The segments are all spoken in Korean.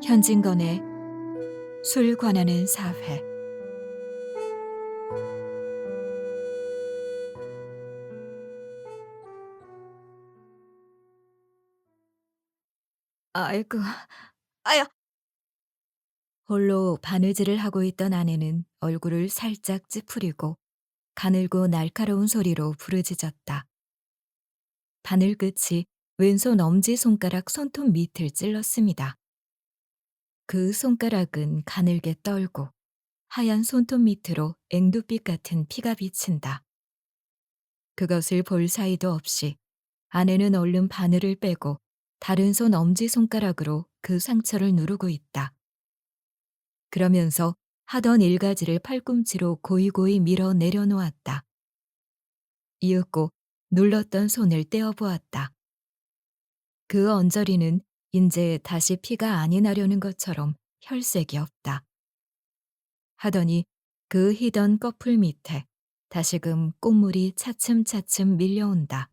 현진건의 술 관하는 사회. 아이고, 아야. 홀로 바느질을 하고 있던 아내는 얼굴을 살짝 찌푸리고 가늘고 날카로운 소리로 부르짖었다. 바늘 끝이 왼손 엄지손가락 손톱 밑을 찔렀습니다. 그 손가락은 가늘게 떨고 하얀 손톱 밑으로 앵두빛 같은 피가 비친다. 그것을 볼 사이도 없이 아내는 얼른 바늘을 빼고 다른 손 엄지손가락으로 그 상처를 누르고 있다. 그러면서 하던 일가지를 팔꿈치로 고이고이 밀어 내려놓았다. 이윽고 눌렀던 손을 떼어보았다. 그 언저리는 인제 다시 피가 아니 나려는 것처럼 혈색이 없다. 하더니 그 희던 꺼풀 밑에 다시금 꽃물이 차츰차츰 밀려온다.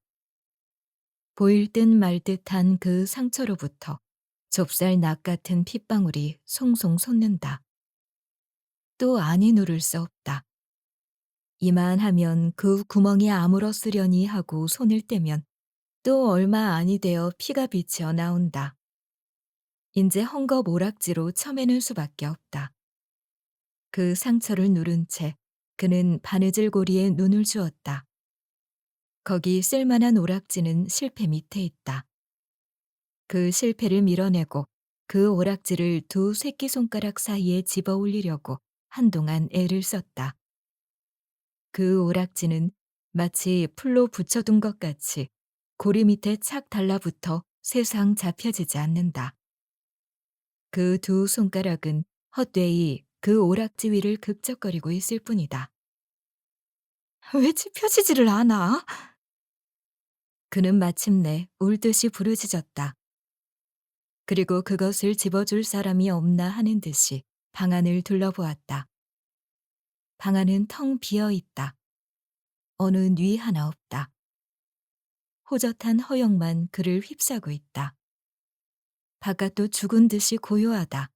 보일 듯 말 듯한 그 상처로부터 좁쌀 낙 같은 핏방울이 송송 솟는다. 또 아니 누를 수 없다. 이만하면 그 구멍이 아물었으려니 하고 손을 떼면 또 얼마 아니 되어 피가 비쳐 나온다. 인제 헝겊 오락지로 쳐매는 수밖에 없다. 그 상처를 누른 채 그는 바느질 고리에 눈을 주었다. 거기 쓸만한 오락지는 실패 밑에 있다. 그 실패를 밀어내고 그 오락지를 두 새끼손가락 사이에 집어 올리려고 한동안 애를 썼다. 그 오락지는 마치 풀로 붙여둔 것 같이 고리 밑에 착 달라붙어 세상 잡혀지지 않는다. 그 두 손가락은 헛되이 그 오락지 위를 극적거리고 있을 뿐이다. 왜 찝혀지지를 않아? 그는 마침내 울듯이 부르짖었다. 그리고 그것을 집어줄 사람이 없나 하는 듯이 방 안을 둘러보았다. 방 안은 텅 비어 있다. 어느 뉘 하나 없다. 호젓한 허영만 그를 휩싸고 있다. 바깥도 죽은 듯이 고요하다.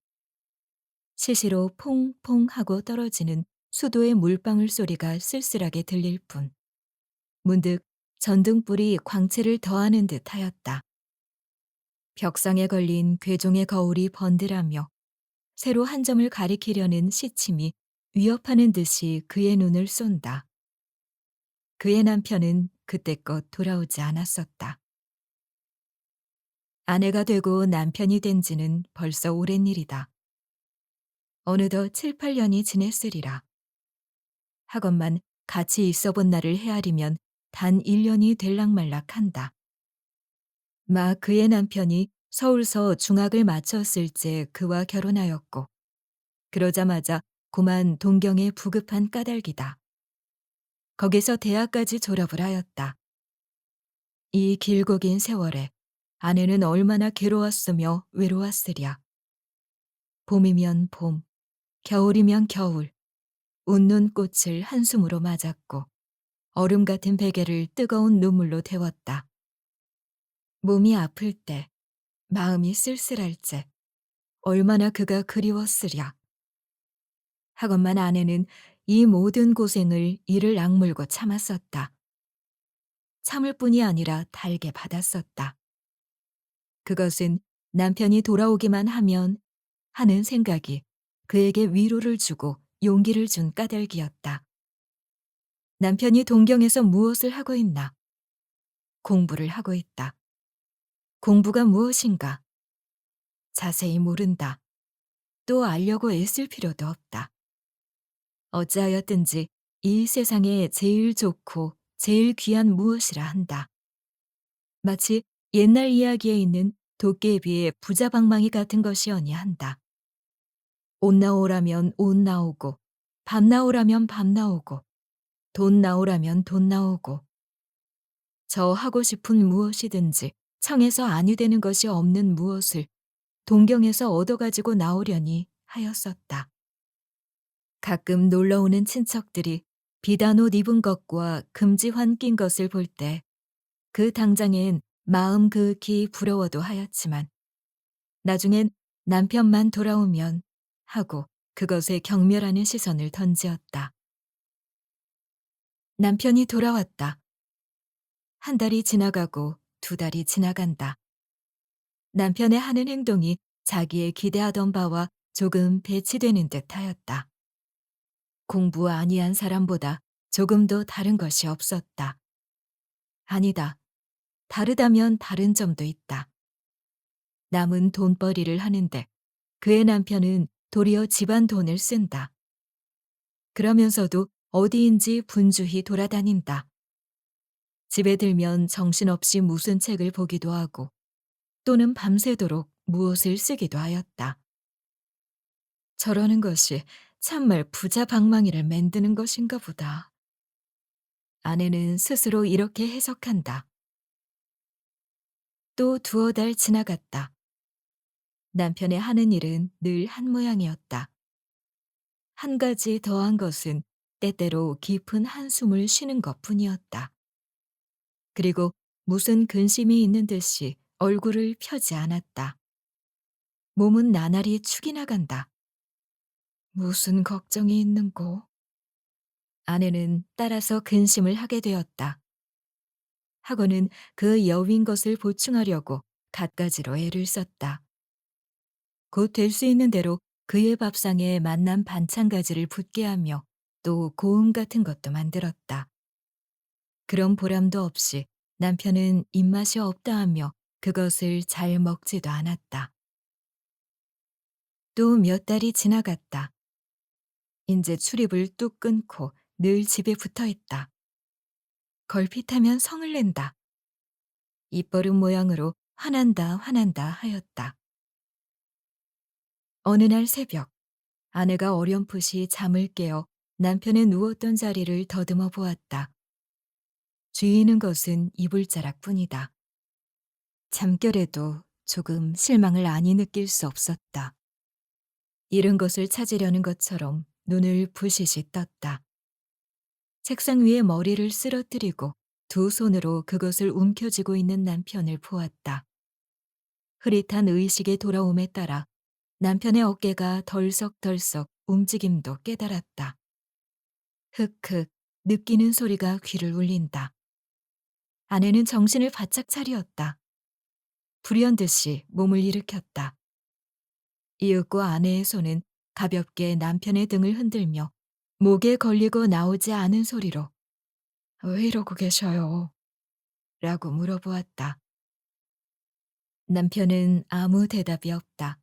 시시로 퐁퐁 하고 떨어지는 수도의 물방울 소리가 쓸쓸하게 들릴 뿐. 문득 전등불이 광채를 더하는 듯 하였다. 벽상에 걸린 괴종의 거울이 번들하며 새로 한 점을 가리키려는 시침이 위협하는 듯이 그의 눈을 쏜다. 그의 남편은 그때껏 돌아오지 않았었다. 아내가 되고 남편이 된 지는 벌써 오랜 일이다. 어느덧 7, 8년이 지냈으리라. 하건만 같이 있어 본 날을 헤아리면 단 1년이 될락말락한다. 막 그의 남편이 서울서 중학을 마쳤을 때 그와 결혼하였고 그러자마자 고만 동경에 부급한 까닭이다. 거기서 대학까지 졸업을 하였다. 이 길고 긴 세월에 아내는 얼마나 괴로웠으며 외로웠으랴. 봄이면 봄, 겨울이면 겨울, 웃는 꽃을 한숨으로 맞았고 얼음 같은 베개를 뜨거운 눈물로 데웠다. 몸이 아플 때, 마음이 쓸쓸할 때 얼마나 그가 그리웠으랴. 하건만 아내는 이 모든 고생을 이를 악물고 참았었다. 참을 뿐이 아니라 달게 받았었다. 그것은 남편이 돌아오기만 하면 하는 생각이 그에게 위로를 주고 용기를 준 까닭이었다. 남편이 동경에서 무엇을 하고 있나? 공부를 하고 있다. 공부가 무엇인가? 자세히 모른다. 또 알려고 애쓸 필요도 없다. 어찌하였든지 이 세상에 제일 좋고 제일 귀한 무엇이라 한다. 마치 옛날 이야기에 있는 도깨비의 부자방망이 같은 것이어니 한다. 옷 나오라면 옷 나오고 밥 나오라면 밥 나오고 돈 나오라면 돈 나오고 저 하고 싶은 무엇이든지 청에서 안위되는 것이 없는 무엇을 동경에서 얻어가지고 나오려니 하였었다. 가끔 놀러오는 친척들이 비단 옷 입은 것과 금지환 낀 것을 볼 때 그 당장엔 마음 그윽히 부러워도 하였지만 나중엔 남편만 돌아오면 하고 그것에 경멸하는 시선을 던지었다. 남편이 돌아왔다. 한 달이 지나가고 두 달이 지나간다. 남편의 하는 행동이 자기의 기대하던 바와 조금 배치되는 듯하였다. 공부 아니한 사람보다 조금도 다른 것이 없었다. 아니다. 다르다면 다른 점도 있다. 남은 돈벌이를 하는데 그의 남편은 도리어 집안 돈을 쓴다. 그러면서도 어디인지 분주히 돌아다닌다. 집에 들면 정신없이 무슨 책을 보기도 하고 또는 밤새도록 무엇을 쓰기도 하였다. 저러는 것이 참말 부자 방망이를 만드는 것인가 보다. 아내는 스스로 이렇게 해석한다. 또 두어 달 지나갔다. 남편의 하는 일은 늘 한 모양이었다. 한 가지 더한 것은 때때로 깊은 한숨을 쉬는 것뿐이었다. 그리고 무슨 근심이 있는 듯이 얼굴을 펴지 않았다. 몸은 나날이 축이 나간다. 무슨 걱정이 있는고? 아내는 따라서 근심을 하게 되었다. 하고는 그 여윈 것을 보충하려고 갖가지로 애를 썼다. 곧 될 수 있는 대로 그의 밥상에 맛난 반찬가지를 붓게 하며 또 고음 같은 것도 만들었다. 그런 보람도 없이 남편은 입맛이 없다 하며 그것을 잘 먹지도 않았다. 또 몇 달이 지나갔다. 인제 출입을 뚝 끊고 늘 집에 붙어 있다. 걸핏하면 성을 낸다. 입버릇 모양으로 화난다 화난다 하였다. 어느 날 새벽 아내가 어렴풋이 잠을 깨어 남편의 누웠던 자리를 더듬어 보았다. 쥐이는 것은 이불자락뿐이다. 잠결에도 조금 실망을 아니 느낄 수 없었다. 잃은 것을 찾으려는 것처럼 눈을 부시시 떴다. 책상 위에 머리를 쓰러뜨리고 두 손으로 그것을 움켜쥐고 있는 남편을 보았다. 흐릿한 의식의 돌아옴에 따라 남편의 어깨가 덜썩덜썩 움직임도 깨달았다. 흑흑 느끼는 소리가 귀를 울린다. 아내는 정신을 바짝 차리었다. 불현듯이 몸을 일으켰다. 이윽고 아내의 손은 가볍게 남편의 등을 흔들며 목에 걸리고 나오지 않은 소리로 "왜 이러고 계셔요?" 라고 물어보았다. 남편은 아무 대답이 없다.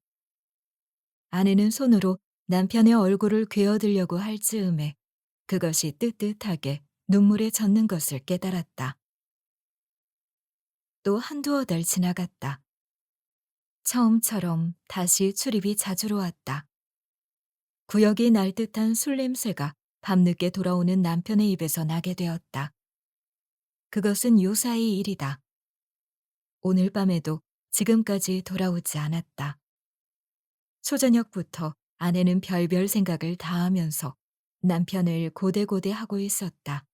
아내는 손으로 남편의 얼굴을 괴어들려고 할 즈음에 그것이 뜨뜻하게 눈물에 젖는 것을 깨달았다. 또 한두어 달 지나갔다. 처음처럼 다시 출입이 자주로 왔다. 구역이 날 듯한 술 냄새가 밤늦게 돌아오는 남편의 입에서 나게 되었다. 그것은 요사이 일이다. 오늘 밤에도 지금까지 돌아오지 않았다. 초저녁부터 아내는 별별 생각을 다 하면서 남편을 고대고대 하고 있었다.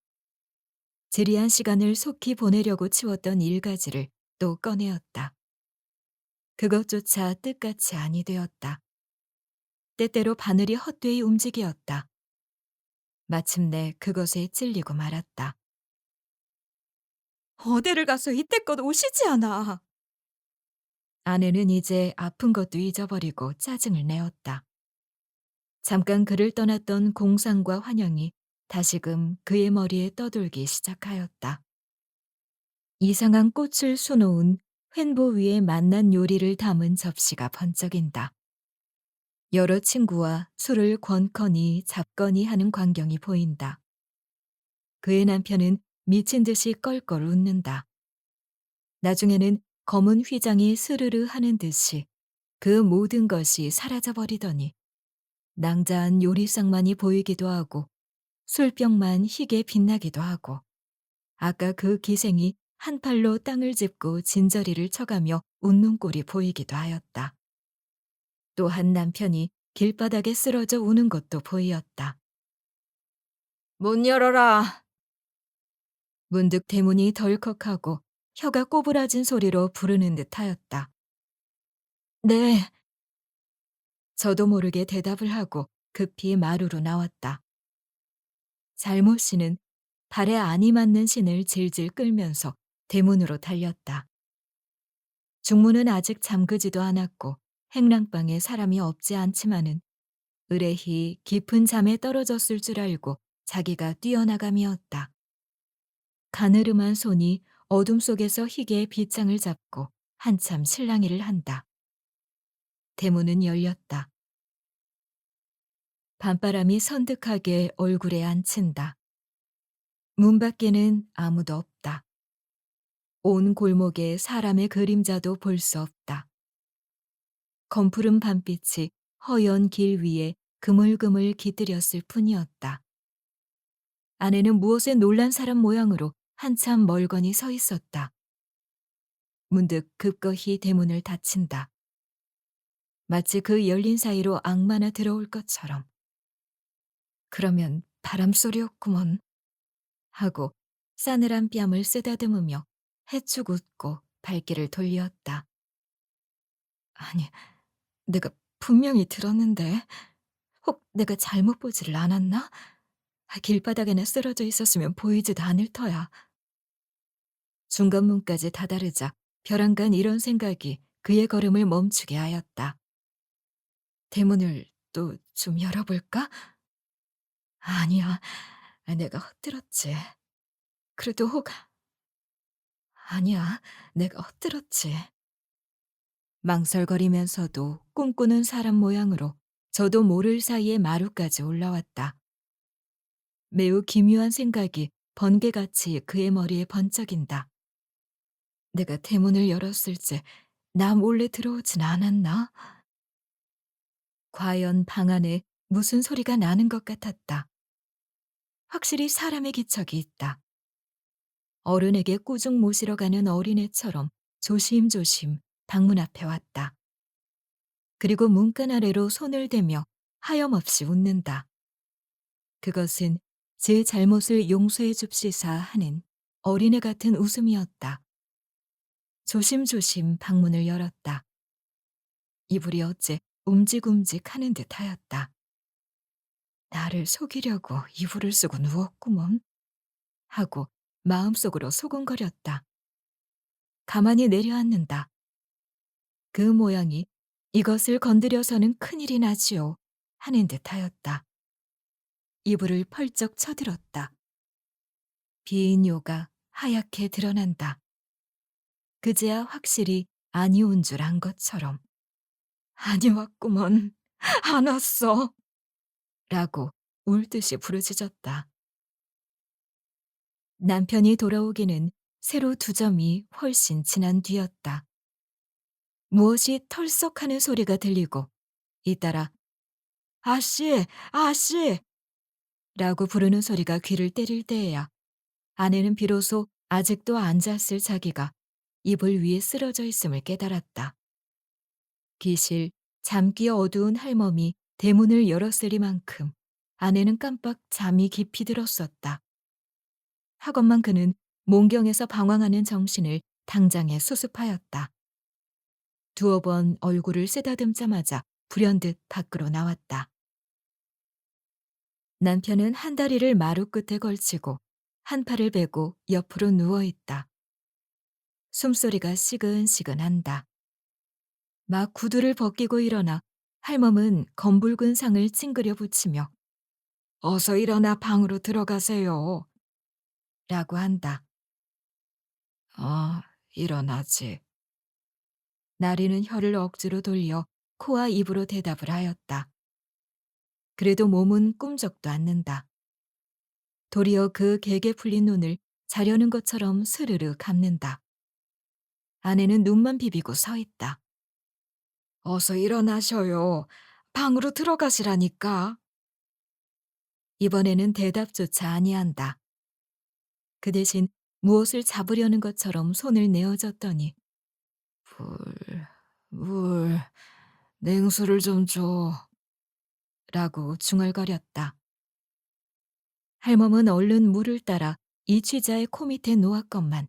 지리한 시간을 속히 보내려고 치웠던 일가지를 또 꺼내었다. 그것조차 뜻같이 아니 되었다. 때때로 바늘이 헛되이 움직이었다. 마침내 그것에 찔리고 말았다. 어디를 가서 이때껏 오시지 않아. 아내는 이제 아픈 것도 잊어버리고 짜증을 내었다. 잠깐 그를 떠났던 공상과 환영이 다시금 그의 머리에 떠돌기 시작하였다. 이상한 꽃을 수놓은 횡보 위에 맛난 요리를 담은 접시가 번쩍인다. 여러 친구와 술을 권커니 잡거니 하는 광경이 보인다. 그의 남편은 미친 듯이 껄껄 웃는다. 나중에는 검은 휘장이 스르르 하는 듯이 그 모든 것이 사라져 버리더니 낭자한 요리상만이 보이기도 하고 술병만 희게 빛나기도 하고 아까 그 기생이 한 팔로 땅을 짚고 진저리를 쳐가며 웃는 꼴이 보이기도 하였다. 또한 남편이 길바닥에 쓰러져 우는 것도 보이었다. 문 열어라. 문득 대문이 덜컥하고 혀가 꼬부라진 소리로 부르는 듯하였다. 네, 저도 모르게 대답을 하고 급히 마루로 나왔다. 잘못 씨는 발에 안이 맞는 신을 질질 끌면서 대문으로 달렸다. 중문은 아직 잠그지도 않았고 행랑방에 사람이 없지 않지만은 의뢰히 깊은 잠에 떨어졌을 줄 알고 자기가 뛰어나감이었다. 가느름한 손이 어둠 속에서 희게의 빗장을 잡고 한참 실랑이를 한다. 대문은 열렸다. 밤바람이 선득하게 얼굴에 안친다. 문 밖에는 아무도 없다. 온 골목에 사람의 그림자도 볼 수 없다. 검푸른 밤빛이 허연 길 위에 그물그물 깃들였을 뿐이었다. 안에는 무엇에 놀란 사람 모양으로 한참 멀거니 서 있었다. 문득 급거히 대문을 닫힌다. 마치 그 열린 사이로 악마나 들어올 것처럼. 그러면 바람소리였구먼 하고 싸늘한 뺨을 쓰다듬으며 해축 웃고 발길을 돌렸다. 아니, 내가 분명히 들었는데 혹 내가 잘못 보지를 않았나? 길바닥에나 쓰러져 있었으면 보이지도 않을 터야. 중간문까지 다다르자 벼랑간 이런 생각이 그의 걸음을 멈추게 하였다. 대문을 또 좀 열어볼까? 아니야, 내가 헛들었지. 그래도 혹 아니야, 내가 헛들었지. 망설거리면서도 꿈꾸는 사람 모양으로 저도 모를 사이에 마루까지 올라왔다. 매우 기묘한 생각이 번개같이 그의 머리에 번쩍인다. 내가 대문을 열었을지 나 몰래 들어오진 않았나? 과연 방 안에 무슨 소리가 나는 것 같았다. 확실히 사람의 기척이 있다. 어른에게 꾸중 모시러 가는 어린애처럼 조심조심 방문 앞에 왔다. 그리고 문간 아래로 손을 대며 하염없이 웃는다. 그것은 제 잘못을 용서해 줍시사 하는 어린애 같은 웃음이었다. 조심조심 방문을 열었다. 이불이 어째 움직움직 하는 듯 하였다. 나를 속이려고 이불을 쓰고 누웠구먼 하고 마음속으로 소곤거렸다. 가만히 내려앉는다. 그 모양이 이것을 건드려서는 큰일이 나지요 하는 듯 하였다. 이불을 펄쩍 쳐들었다. 비인요가 하얗게 드러난다. 그제야 확실히 안이 온 줄 안 것처럼. 아니 왔구먼. 안 왔어. 라고 울듯이 부르짖었다. 남편이 돌아오기는 새로 2점이 훨씬 지난 뒤였다. 무엇이 털썩하는 소리가 들리고 잇따라 아씨, 아씨! 라고 부르는 소리가 귀를 때릴 때에야 아내는 비로소 아직도 앉았을 자기가 이불 위에 쓰러져 있음을 깨달았다. 기실 잠기 어두운 할멈이 대문을 열었으리만큼 아내는 깜빡 잠이 깊이 들었었다. 하건만 그는 몽경에서 방황하는 정신을 당장에 수습하였다. 2번 얼굴을 쓰다듬자마자 불현듯 밖으로 나왔다. 남편은 한 다리를 마루 끝에 걸치고 한 팔을 베고 옆으로 누워있다. 숨소리가 시근시근한다. 막 구두를 벗기고 일어나 할멈은 검붉은 상을 찡그려 붙이며 어서 일어나 방으로 들어가세요. 라고 한다. 일어나지. 나리는 혀를 억지로 돌려 코와 입으로 대답을 하였다. 그래도 몸은 꿈쩍도 않는다. 도리어 그 개게 풀린 눈을 자려는 것처럼 스르르 감는다. 아내는 눈만 비비고 서 있다. 어서 일어나셔요. 방으로 들어가시라니까. 이번에는 대답조차 아니한다. 그 대신 무엇을 잡으려는 것처럼 손을 내어줬더니 물, 냉수를 좀 줘. 라고 중얼거렸다. 할멈은 얼른 물을 따라 이 취자의 코 밑에 놓았건만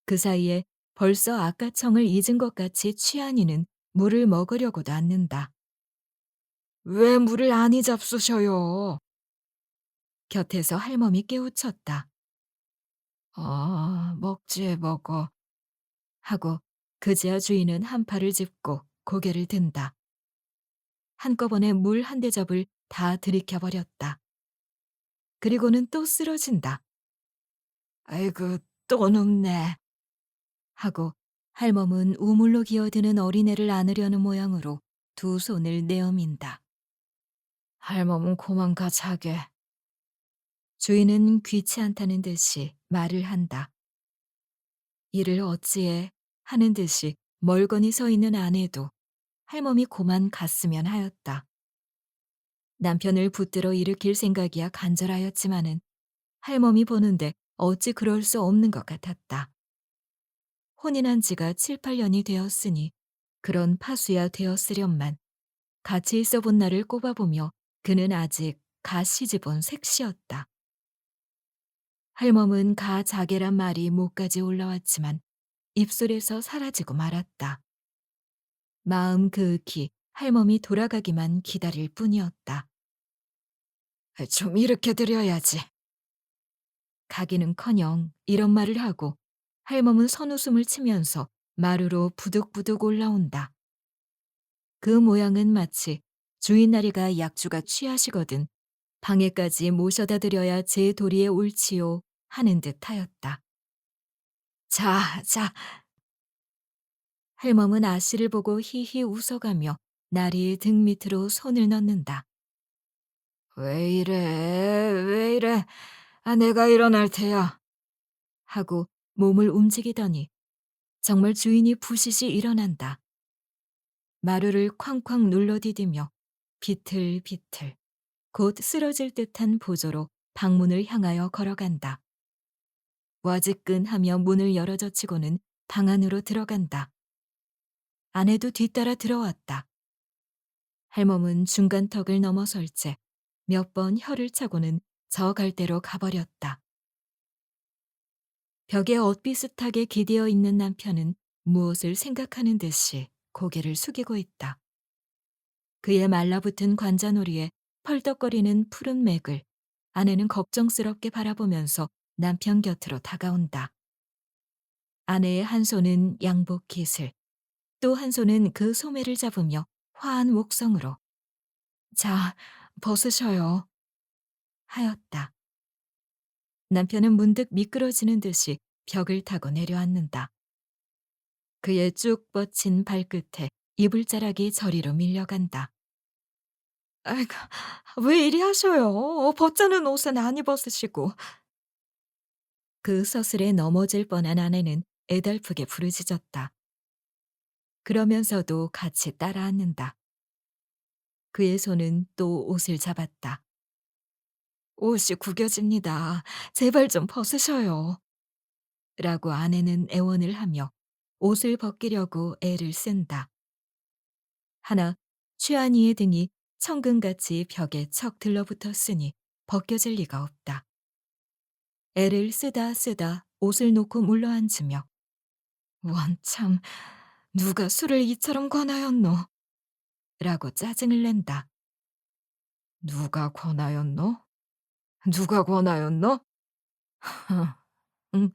그 사이에 벌써 아까청을 잊은 것 같이 취한 이는 물을 먹으려고도 않는다. 왜 물을 안이 잡수셔요? 곁에서 할멈이 깨우쳤다. 먹지 먹어. 하고 그제야 주인은 한 팔을 짚고 고개를 든다. 한꺼번에 물 한 대접을 다 들이켜 버렸다. 그리고는 또 쓰러진다. 아이고 또 눕네. 하고 할멈은 우물로 기어드는 어린애를 안으려는 모양으로 두 손을 내어민다. 할멈은 고만 가 자게. 주인은 귀치 않다는 듯이 말을 한다. 이를 어찌해 하는 듯이 멀거니 서 있는 아내도 할멈이 고만 갔으면 하였다. 남편을 붙들어 일으킬 생각이야 간절하였지만은 할멈이 보는데 어찌 그럴 수 없는 것 같았다. 혼인한 지가 7, 8년이 되었으니 그런 파수야 되었으련만 같이 있어 본 날을 꼽아보며 그는 아직 가 시집온 색시였다. 할멈은 가 자게란 말이 목까지 올라왔지만 입술에서 사라지고 말았다. 마음 그윽히 할멈이 돌아가기만 기다릴 뿐이었다. 좀 일으켜 드려야지. 가기는커녕 이런 말을 하고 할멈은 선웃음을 치면서 마루로 부득부득 올라온다. 그 모양은 마치 주인 나리가 약주가 취하시거든 방에까지 모셔다 드려야 제 도리에 옳지요 하는 듯하였다. 자, 자. 할멈은 아씨를 보고 히히 웃어가며 나리의 등 밑으로 손을 넣는다. 왜 이래? 왜 이래? 내가 일어날 테야. 하고 몸을 움직이더니 정말 주인이 부시시 일어난다. 마루를 쾅쾅 눌러디디며 비틀비틀 곧 쓰러질 듯한 보조로 방문을 향하여 걸어간다. 와지끈하며 문을 열어젖히고는 방 안으로 들어간다. 아내도 뒤따라 들어왔다. 할멈은 중간턱을 넘어설 채 몇 번 혀를 차고는 저 갈대로 가버렸다. 벽에 엇비슷하게 기대어 있는 남편은 무엇을 생각하는 듯이 고개를 숙이고 있다. 그의 말라붙은 관자놀이에 펄떡거리는 푸른 맥을 아내는 걱정스럽게 바라보면서 남편 곁으로 다가온다. 아내의 한 손은 양복 깃을, 또 한 손은 그 소매를 잡으며 화한 목성으로 "자, 벗으셔요." 하였다. 남편은 문득 미끄러지는 듯이 벽을 타고 내려앉는다. 그의 쭉 뻗친 발끝에 이불자락이 저리로 밀려간다. 아이고, 왜 이리 하셔요? 벗자는 옷은 안 입었으시고. 그 서슬에 넘어질 뻔한 아내는 애달프게 부르짖었다. 그러면서도 같이 따라앉는다. 그의 손은 또 옷을 잡았다. 옷이 구겨집니다. 제발 좀 벗으셔요. 라고 아내는 애원을 하며 옷을 벗기려고 애를 쓴다. 하나 취한이의 등이 천근같이 벽에 척 들러붙었으니 벗겨질 리가 없다. 애를 쓰다 쓰다 옷을 놓고 물러앉으며 원참, 누가 술을 이처럼 권하였노? 라고 짜증을 낸다. 누가 권하였노? 누가 권하였노? 응.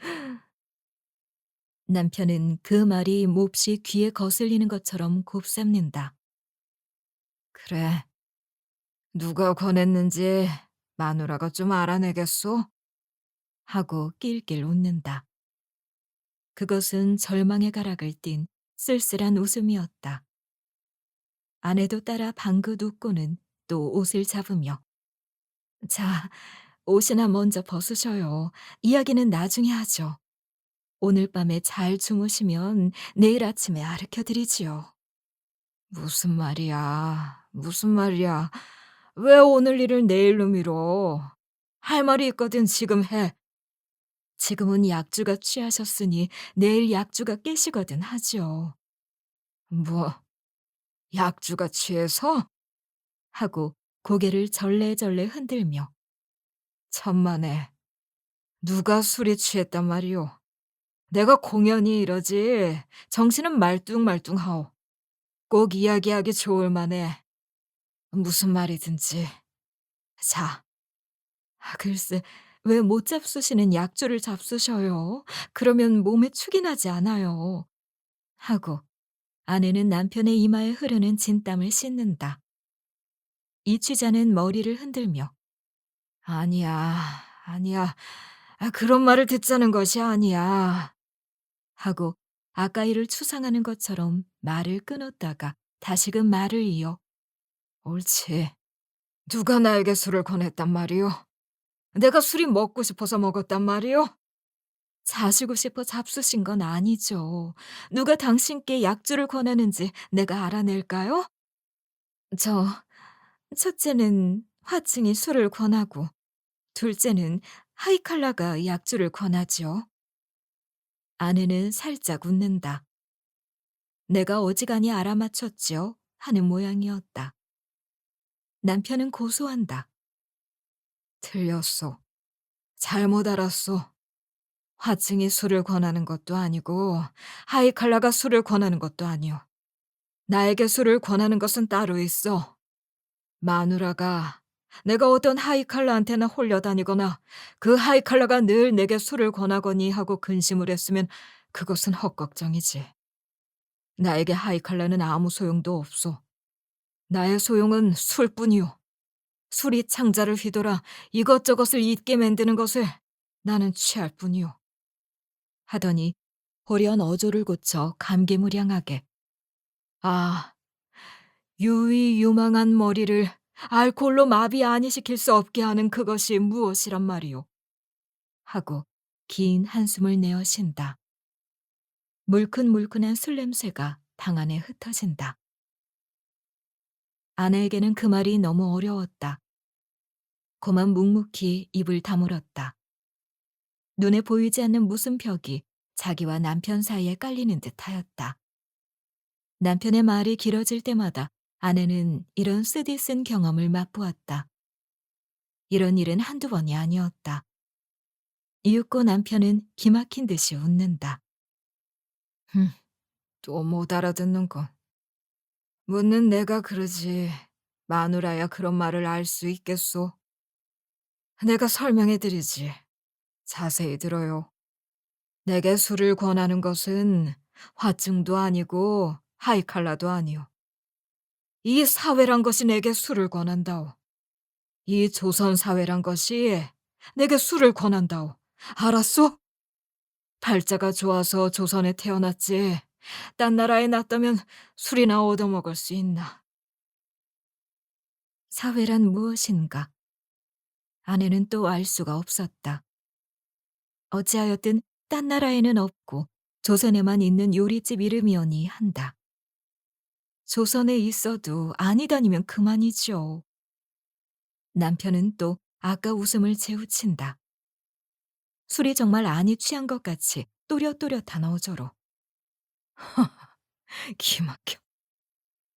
남편은 그 말이 몹시 귀에 거슬리는 것처럼 곱삼는다. 그래, 누가 권했는지 마누라가 좀 알아내겠소? 하고 낄낄 웃는다. 그것은 절망의 가락을 띤 쓸쓸한 웃음이었다. 아내도 따라 방긋 웃고는 또 옷을 잡으며 "자, 옷이나 먼저 벗으셔요. 이야기는 나중에 하죠. 오늘 밤에 잘 주무시면 내일 아침에 아르켜 드리지요." 무슨 말이야, 무슨 말이야. 왜 오늘 일을 내일로 미뤄? 할 말이 있거든 지금 해. 지금은 약주가 취하셨으니 내일 약주가 깨시거든 하지요. 뭐, 약주가 취해서? 하고 고개를 절레절레 흔들며 천만에, 누가 술이 취했단 말이오. 내가 공연히 이러지 정신은 말뚱말뚱하오. 꼭 이야기하기 좋을 만해. 무슨 말이든지. 자, 글쎄, 왜 못 잡수시는 약주를 잡수셔요? 그러면 몸에 축이 나지 않아요. 하고 아내는 남편의 이마에 흐르는 진땀을 씻는다. 이 취자는 머리를 흔들며 아니야, 아니야. 그런 말을 듣자는 것이 아니야. 하고 아까 일을 추상하는 것처럼 말을 끊었다가 다시금 말을 이어 옳지. 누가 나에게 술을 권했단 말이오? 내가 술이 먹고 싶어서 먹었단 말이오? 자시고 싶어 잡수신 건 아니죠. 누가 당신께 약주를 권하는지 내가 알아낼까요? 저 첫째는 화층이 술을 권하고 둘째는 하이칼라가 약주를 권하죠. 아내는 살짝 웃는다. 내가 어지간히 알아맞혔죠 하는 모양이었다. 남편은 고소한다. 틀렸소. 잘못 알았소. 화층이 술을 권하는 것도 아니고 하이칼라가 술을 권하는 것도 아니오. 나에게 술을 권하는 것은 따로 있어. 마누라가 내가 어떤 하이칼라한테나 홀려다니거나 그 하이칼라가 늘 내게 술을 권하거니 하고 근심을 했으면 그것은 헛걱정이지. 나에게 하이칼라는 아무 소용도 없소. 나의 소용은 술뿐이오. 술이 창자를 휘돌아 이것저것을 잊게 만드는 것을 나는 취할 뿐이오. 하더니 호련 어조를 고쳐 감개무량하게 아, 유의유망한 머리를 알코올로 마비 아니시킬 수 없게 하는 그것이 무엇이란 말이오. 하고 긴 한숨을 내어 쉰다. 물큰물큰한 술 냄새가 방 안에 흩어진다. 아내에게는 그 말이 너무 어려웠다. 그만 묵묵히 입을 다물었다. 눈에 보이지 않는 무슨 벽이 자기와 남편 사이에 깔리는 듯하였다. 남편의 말이 길어질 때마다 아내는 이런 쓰디쓴 경험을 맛보았다. 이런 일은 한두 번이 아니었다. 이윽고 남편은 기막힌 듯이 웃는다. 또 못 알아듣는군. 묻는 내가 그러지. 마누라야 그런 말을 알 수 있겠소? 내가 설명해드리지. 자세히 들어요. 내게 술을 권하는 것은 화증도 아니고 하이칼라도 아니오. 이 사회란 것이 내게 술을 권한다오. 이 조선 사회란 것이 내게 술을 권한다오. 알았소? 팔자가 좋아서 조선에 태어났지. 딴 나라에 났다면 술이나 얻어먹을 수 있나. 사회란 무엇인가? 아내는 또 알 수가 없었다. 어찌하였든 딴 나라에는 없고 조선에만 있는 요리집 이름이오니 한다. 조선에 있어도 아니다니면 그만이죠. 남편은 또 아까 웃음을 재우친다. 술이 정말 아니 취한 것 같이 또렷또렷한 어조로. 기막혀.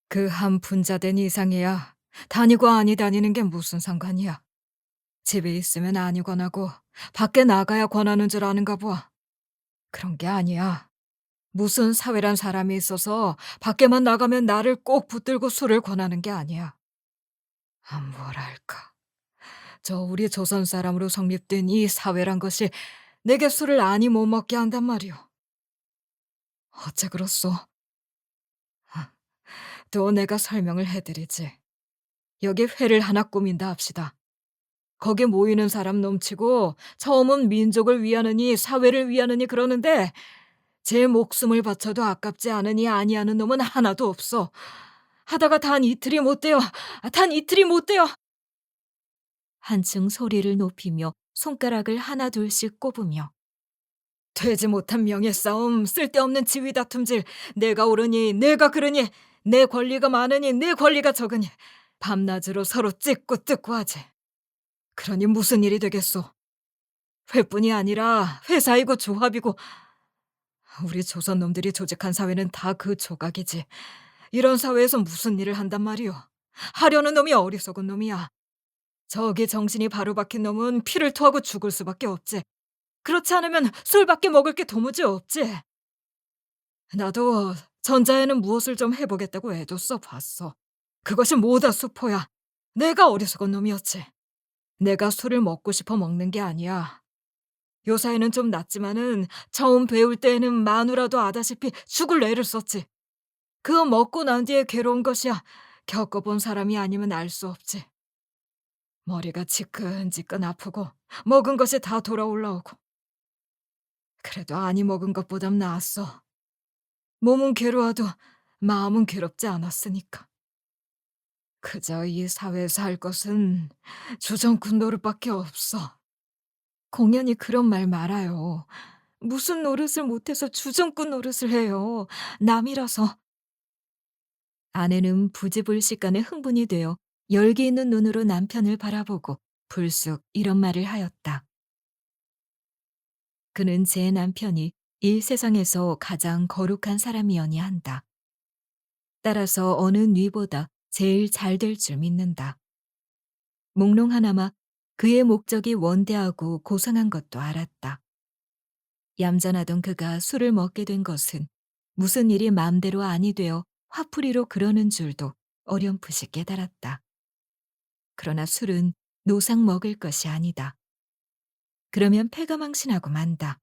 그 한 분자된 이상이야. 다니고 아니 다니는 게 무슨 상관이야. 집에 있으면 아니 권하고 밖에 나가야 권하는 줄 아는가 봐. 그런 게 아니야. 무슨 사회란 사람이 있어서 밖에만 나가면 나를 꼭 붙들고 술을 권하는 게 아니야. 뭐랄까. 저 우리 조선 사람으로 성립된 이 사회란 것이 내게 술을 아니 못 먹게 한단 말이오. 어째 그렇소? 또 내가 설명을 해드리지. 여기 회를 하나 꾸민다 합시다. 거기 모이는 사람 넘치고 처음은 민족을 위하느니 사회를 위하느니 그러는데 제 목숨을 바쳐도 아깝지 않으니 아니하는 놈은 하나도 없어. 하다가 단 이틀이 못 돼요. 단 이틀이 못 돼요. 한층 소리를 높이며 손가락을 하나 둘씩 꼽으며 되지 못한 명예싸움, 쓸데없는 지위 다툼질, 내가 옳으니 내가 그러니 내 권리가 많으니 내 권리가 적으니 밤낮으로 서로 찢고 뜯고 하지. 그러니 무슨 일이 되겠소? 회뿐이 아니라 회사이고 조합이고 우리 조선 놈들이 조직한 사회는 다 그 조각이지. 이런 사회에서 무슨 일을 한단 말이오. 하려는 놈이 어리석은 놈이야. 저기 정신이 바로 박힌 놈은 피를 토하고 죽을 수밖에 없지. 그렇지 않으면 술밖에 먹을 게 도무지 없지. 나도 전자에는 무엇을 좀 해보겠다고 애도 써봤어. 그것이 뭐다, 수포야. 내가 어리석은 놈이었지. 내가 술을 먹고 싶어 먹는 게 아니야. 요사이는 좀 낫지만은 처음 배울 때에는 마누라도 아다시피 죽을 애를 썼지. 그거 먹고 난 뒤에 괴로운 것이야. 겪어본 사람이 아니면 알 수 없지. 머리가 지끈지끈 아프고 먹은 것이 다 돌아올라오고. 그래도 아니 먹은 것보단 나았어. 몸은 괴로워도 마음은 괴롭지 않았으니까. 그저 이 사회에서 할 것은 주정꾼 노릇밖에 없어. 공연히 그런 말 말아요. 무슨 노릇을 못해서 주정꾼 노릇을 해요. 남이라서. 아내는 부지불식간에 흥분이 되어 열기 있는 눈으로 남편을 바라보고 불쑥 이런 말을 하였다. 그는 제 남편이 이 세상에서 가장 거룩한 사람이어니 한다. 따라서 어느 뉘보다 제일 잘 될 줄 믿는다. 몽롱하나마 그의 목적이 원대하고 고상한 것도 알았다. 얌전하던 그가 술을 먹게 된 것은 무슨 일이 마음대로 아니 되어 화풀이로 그러는 줄도 어렴풋이 깨달았다. 그러나 술은 노상 먹을 것이 아니다. 그러면 패가 망신하고 만다.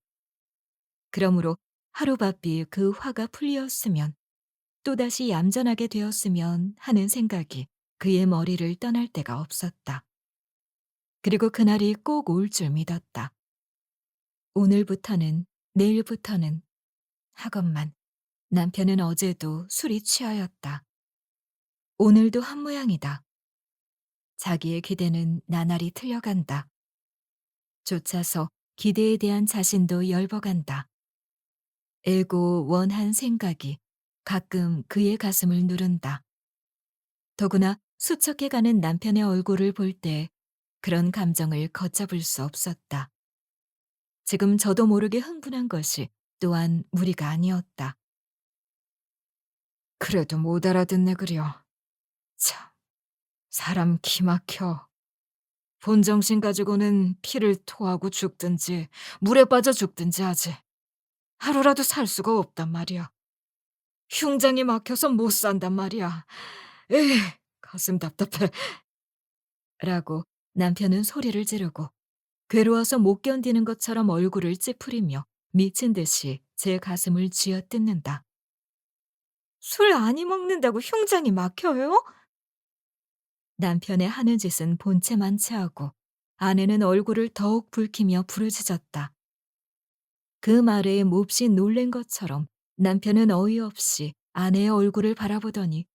그러므로 하루바삐 그 화가 풀리었으면 또다시 얌전하게 되었으면 하는 생각이 그의 머리를 떠날 때가 없었다. 그리고 그날이 꼭 올 줄 믿었다. 오늘부터는, 내일부터는 하건만 남편은 어제도 술이 취하였다. 오늘도 한 모양이다. 자기의 기대는 나날이 틀려간다. 쫓아서 기대에 대한 자신도 열버간다. 애고 원한 생각이 가끔 그의 가슴을 누른다. 더구나 수척해가는 남편의 얼굴을 볼 때 그런 감정을 걷잡을 수 없었다. 지금 저도 모르게 흥분한 것이 또한 무리가 아니었다. 그래도 못 알아듣네 그려. 참, 사람 기막혀. 본정신 가지고는 피를 토하고 죽든지 물에 빠져 죽든지 하지. 하루라도 살 수가 없단 말이야. 흉장이 막혀서 못 산단 말이야. 에이, 가슴 답답해. 라고 남편은 소리를 지르고 괴로워서 못 견디는 것처럼 얼굴을 찌푸리며 미친 듯이 제 가슴을 쥐어뜯는다. 술 아니 먹는다고 흉장이 막혀요? 남편의 하는 짓은 본체만치 하고 아내는 얼굴을 더욱 붉히며 부르짖었다. 그 말에 몹시 놀란 것처럼 남편은 어이없이 아내의 얼굴을 바라보더니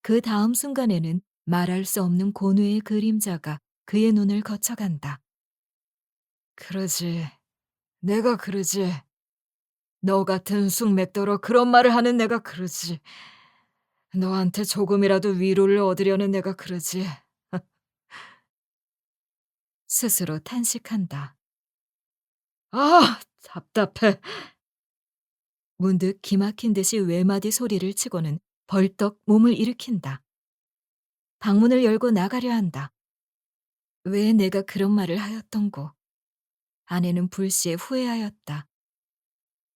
그 다음 순간에는 말할 수 없는 고뇌의 그림자가 그의 눈을 거쳐간다. 그러지. 내가 그러지. 너 같은 쑥맥더러 그런 말을 하는 내가 그러지. 너한테 조금이라도 위로를 얻으려는 내가 그러지. 스스로 탄식한다. 아, 답답해. 문득 기막힌 듯이 외마디 소리를 치고는 벌떡 몸을 일으킨다. 방문을 열고 나가려 한다. 왜 내가 그런 말을 하였던고. 아내는 불시에 후회하였다.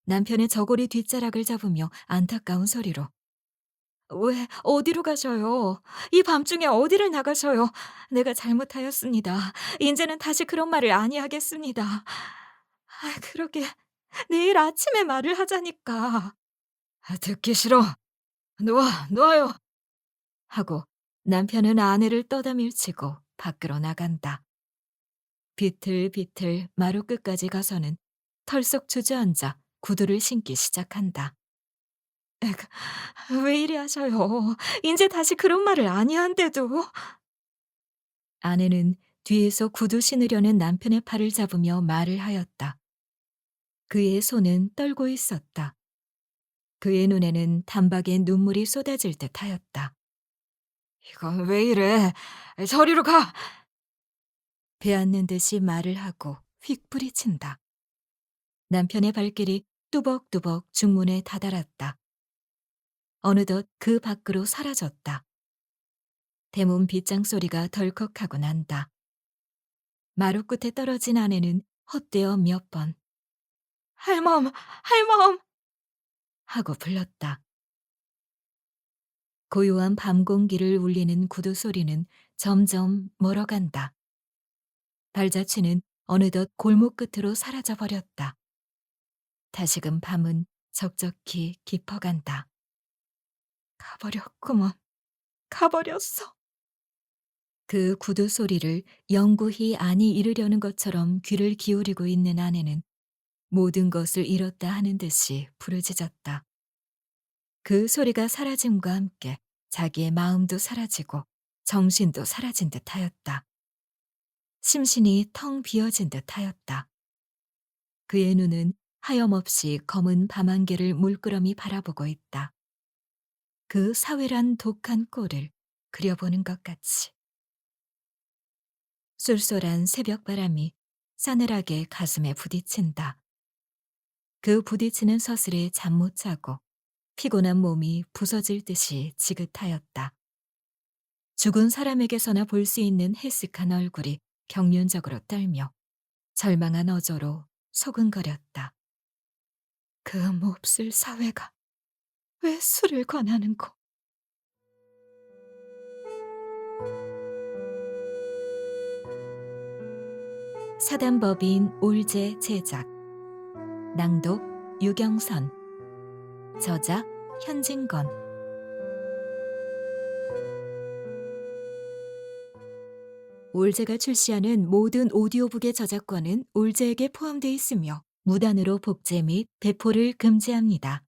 남편의 저고리 뒷자락을 잡으며 안타까운 소리로 왜 어디로 가셔요? 이 밤중에 어디를 나가셔요? 내가 잘못하였습니다. 인제는 다시 그런 말을 아니하겠습니다. 아, 그러게 내일 아침에 말을 하자니까. 듣기 싫어. 놓아요. 하고 남편은 아내를 떠다 밀치고 밖으로 나간다. 비틀비틀 마루 끝까지 가서는 털썩 주저앉아 구두를 신기 시작한다. 에그, 왜 이리 하셔요? 인제 다시 그런 말을 아니한데도. 아내는 뒤에서 구두 신으려는 남편의 팔을 잡으며 말을 하였다. 그의 손은 떨고 있었다. 그의 눈에는 단박에 눈물이 쏟아질 듯 하였다. 이건 왜 이래? 저리로 가! 배앗는 듯이 말을 하고 휙 뿌리친다. 남편의 발길이 뚜벅뚜벅 중문에 다다랐다. 어느덧 그 밖으로 사라졌다. 대문 빗장 소리가 덜컥하고 난다. 마루 끝에 떨어진 아내는 헛되어 몇 번 할멈, 할멈 하고 불렀다. 고요한 밤 공기를 울리는 구두 소리는 점점 멀어간다. 발자취는 어느덧 골목 끝으로 사라져 버렸다. 다시금 밤은 적적히 깊어간다. 가버렸구먼. 가버렸어. 그 구두 소리를 영구히 안이 이르려는 것처럼 귀를 기울이고 있는 아내는 모든 것을 잃었다 하는 듯이 부르짖었다. 그 소리가 사라짐과 함께 자기의 마음도 사라지고 정신도 사라진 듯 하였다. 심신이 텅 비어진 듯 하였다. 그의 눈은 하염없이 검은 밤안개를 물끄러미 바라보고 있다. 그 사회란 독한 꼴을 그려보는 것 같이. 쏠쏠한 새벽 바람이 싸늘하게 가슴에 부딪힌다. 그 부딪히는 서슬에 잠 못 자고 피곤한 몸이 부서질 듯이 지긋하였다. 죽은 사람에게서나 볼 수 있는 해쓱한 얼굴이 경륜적으로 떨며 절망한 어조로 소근거렸다. 그 몹쓸 사회가 왜 술을 권하는고. 사단법인 올제 제작 낭독 유경선 저작 현진건 올제가 출시하는 모든 오디오북의 저작권은 올제에게 포함되어 있으며 무단으로 복제 및 배포를 금지합니다.